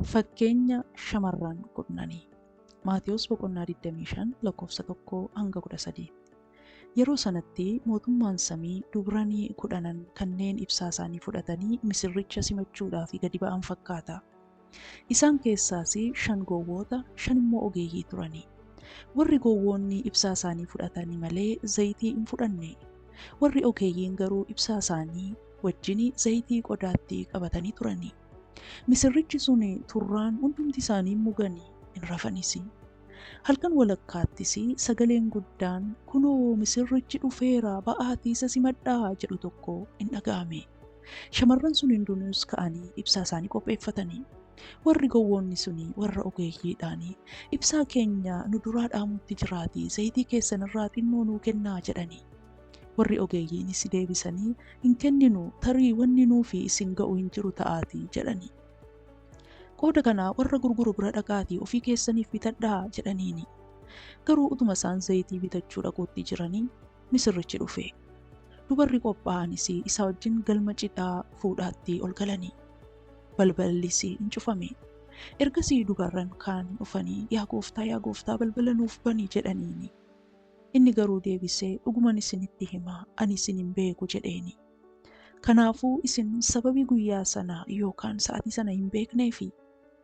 Fakkeenya shamarran kudhanii. Maatiyos boqonnaa 25 lakkoofsa 1-13. Yeroo sanatti mootummaan samii dubranii 10 kanneen ibsaa isaanii fudhatanii misirricha simachuudhaaf gadi ba'an fakkaata. Isaan keessaas 5 gowwoota, 5 immoo ogeeyyii turani. Warri gowwoonni ibsaa isaanii fudhatanii malee zayitii hin fudhanne. Warri ogeeyyiin garuu ibsaa isaanii wajjin zayitii qodaatti qabatanii turani. Misirrichi sun turraan hundumti isaanii muganii hin rafanis. Halkan walakkaattis sagaleen guddaan kunoo misirrichi dhufeera ba'aatii isa simadhaa jedhu tokko hin dhaga'ame. Shamarran sun hundinuus ka'anii ibsaa isaanii qopheeffatanii. Warri gowwoonni sun warra ogeeyyiidhaan ibsaa keenya nu duraa dhaamutti jiraatii zayitii keessan irraa xinnoo nuu kennaa jedhani. Warri ogeeyyiinis deebisanii hin kenninu tarii wanni nuufi isin ga'u hin jiru ta'aatii jedhani. Qooda kanaa warra gurguru bira dhaqaatii ofii keessaniif bitadhaa jedhaniini. Garuu utuma isaan zayitii bitachuu dhaquutti jiranii misirrichi dhufe. Dubarri qophaa'anis isa wajjin galma cidhaa fuudhaatti ol galanii. Balballis hin cufame. Ergasii dubarran kaan dhufanii yaa gooftaa balbala nuuf bani jedhaniini. Inni garuu deebisee dhuguman isinitti himaa ani isin hin beeku jedheeni. Kanaafuu isin sababii guyyaa sana yookaan sa'atii sana hin beekneefi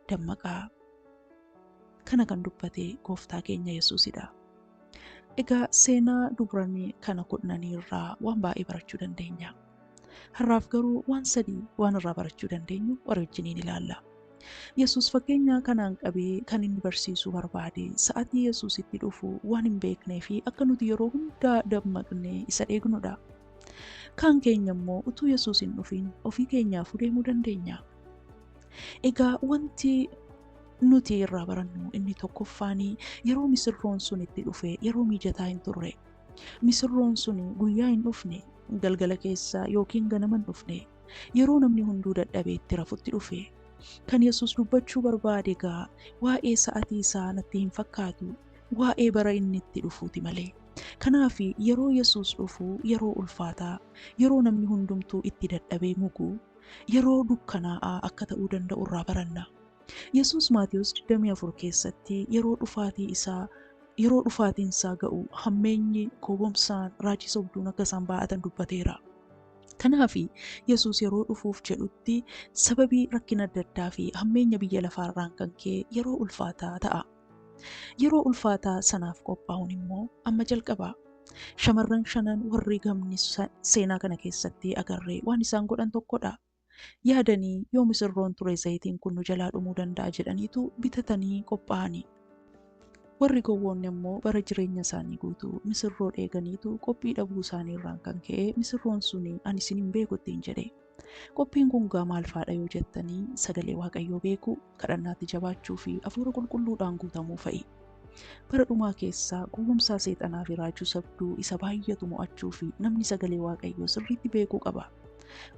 dammaqaa. Kana kan dubbate gooftaa keenya Yesuusidha. Egaa seenaa dubranii kana 10 irraa waan baay'ee barachuu dandeenya. Har'aaf garuu waan 3 waan irraa barachuu dandeenyu warra wajjiniin ilaalla. Yesuus fakkeenya kanaan qabee kan inni barsiisuu barbaade sa'atii Yesuus itti dhufu waan hin beeknee fi akka nuti yeroo hundaa dammaqnee isa eegnudha. Kaan keenya immoo utuu Yesuus hin dhufin ofii keenyaaf deemuu dandeenya. Egaa wanti nuti irraa barannu inni tokkoffaan yeroo misirroon sun itti dhufe yeroo mijataa hin turre. Misirroon sun guyyaa hin dhufne, galgala keessa yookiin ganama hin dhufne, yeroo namni hunduu dadhabee itti rafutti dhufe. Kan Yesuus dubbachuu barbaade egaa waa'ee sa'atii isaa natti hin fakkaatu, waa'ee bara inni itti dhufuuti malee. Kanaaf yeroo Yesuus dhufu yeroo ulfaataa, yeroo namni hundumtuu itti dadhabee mugu, yeroo dukkanaa'aa akka ta'uu danda'u irraa baranna. Yesuus Maatiyos 24 keessatti yeroo dhufaatiin isaa ga'u hammeenyi, gowwoomsaan, raajii sobduun akka isaan baay'atan dubbateera. Kanaaf Yesuus yeroo dhufuuf jedhutti sababii rakkina adda addaa fi hammeenya biyya lafaarraan kan ka'e yeroo ulfaataa ta'a. Yeroo ulfaataa sanaaf qophaa'uun immoo amma jalqaba. Shamarran 5 warri gamni seenaa kana keessatti agarree waan isaan godhan tokkodha. Yaadanii yoo misirroon ture zayitiin kun nu jalaa dhumuu danda'a jedhaniitu bitatanii qophaa'ani. Warri gowwoonni immoo bara jireenya isaanii guutuu misirroo eeganiitu qophii dhabuu isaanii irraan kan ka'e misirroon suni ani isin hin beeku ittiin jedhe. Qophiin kun gaa maal faadha yoo jettanii sagalee Waaqayyoo beekuu, kadhannaatti jabaachuu fi hafuura qulqulluudhaan guutamuu fa'i. Bara dhumaa keessaa gowwoomsaa seexanaa fi raajuu sobduu isa baay'atu mo'achuu fi namni sagalee Waaqayyoo sirriitti beekuu qaba.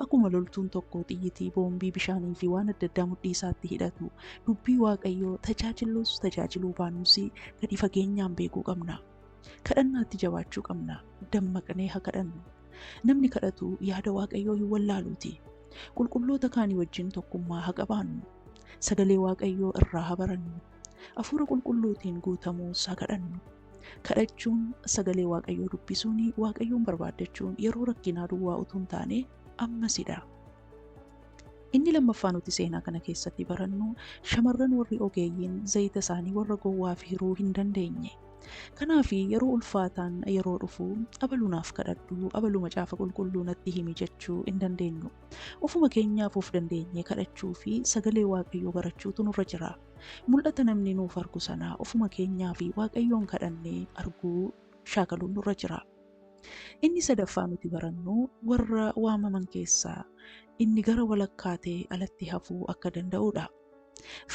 Akkuma loltuun tokko xiyyitii, boombii, bishaanii fi waan adda addaa mudhii isaatti hidhatu dubbii Waaqayyoo tajaajiluu baannus gadi fageenyaan beekuu qabna. Kadhannaatti jabaachuu qabna. Dammaqnee haa kadhannu. Namni kadhatu yaada Waaqayyoo hin wallaaluuti. Qulqulloota kaanii wajjin tokkummaa haa qabaannu. Sagalee Waaqayyoo irraa haa barannu. Hafuura qulqulluutiin guutamuus haa kadhannu. Kadhachuun, sagalee Waaqayyoo dubbisuun, Waaqayyoon barbaaddachuun yeroo rakkinaa duwwaa utuu hin taane ammasidha. Inni lammaffaa nuti seenaa kana keessatti barannu shamarran warri ogeeyyiin zayita isaanii warra gowwaaf hiruu hin dandeenye. Kanaaf yeroo ulfaataan yeroo dhufu abaluunaaf kadhadhu, abaluu macaafa qulqulluu natti himi jechuu hin dandeenyu. Ofuma keenyaaf of dandeenye kadhachuu fi sagalee Waaqayyoo barachuutu nurra jira. Mul'ata namni nuuf argu sana ofuma keenyaa fi Waaqayyoon kadhannee arguu shaakaluun nurra jira. Inni sadaffaa nuti barannu warra waamaman keessaa inni gara walakkaa ta'e alatti hafuu akka danda'udha.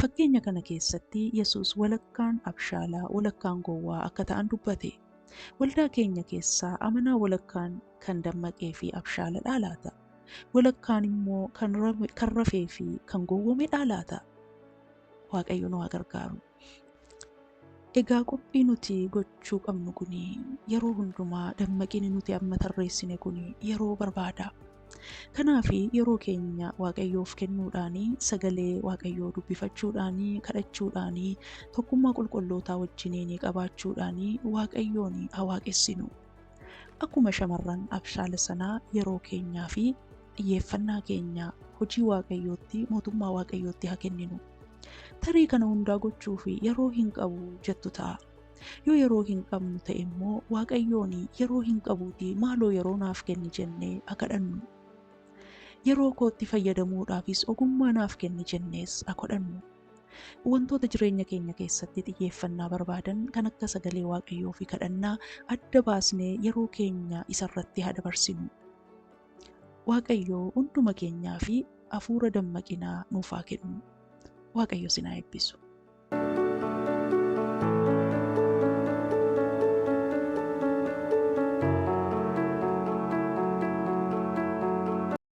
Fakkeenya kana keessatti Yesuus walakkaan abshaalaa, walakkaan gowwaa akka ta'an dubbate. Waldaa keenya keessaa amanaa walakkaan kan dammaqee fi abshaaladhaa laata? Walakkaan immoo kan rafee fi kan gowwoomedhaa laata? Waaqayyo nu haa gargaaru. Egaa qophii nuti gochuu qabnu kuni yeroo hundumaa dammaqini nuti amma tarreessine kuni yeroo barbaada. Kanaaf yeroo keenya Waaqayyoof kennuudhaanii, sagalee Waaqayyoo dubbifachuudhaanii, kadhachuudhaanii, tokkummaa qulqullootaa wajjiniin qabaachuudhaanii Waaqayyoon haa waaqessinu. Akkuma shamarran Abshaala sanaa yeroo keenyaa fi xiyyeeffannaa keenya hojii Waaqayyootti, mootummaa Waaqayyootti haa kenninu. Tarii kana hundaa gochuuf yeroo hin qabu jettu ta'a. Yoo yeroo hin qabnu ta'e immoo Waaqayyoon yeroo hin qabuuti maaloo yeroo naaf kenni jennee haa kadhannu. Yeroo kootti fayyadamuudhaafis ogummaa naaf kenni jennees haa kadhannu. Wantoota jireenya keenya keessatti xiyyeeffannaa barbaadan kan akka sagalee Waaqayyoo fi kadhannaa adda baasnee yeroo keenya isarratti haa dabarsinu. Waaqayyoo hunduma keenyaa fi hafuura dammaqinaa nuuf haa kennu. Waaqayyo isin haa eebbisu.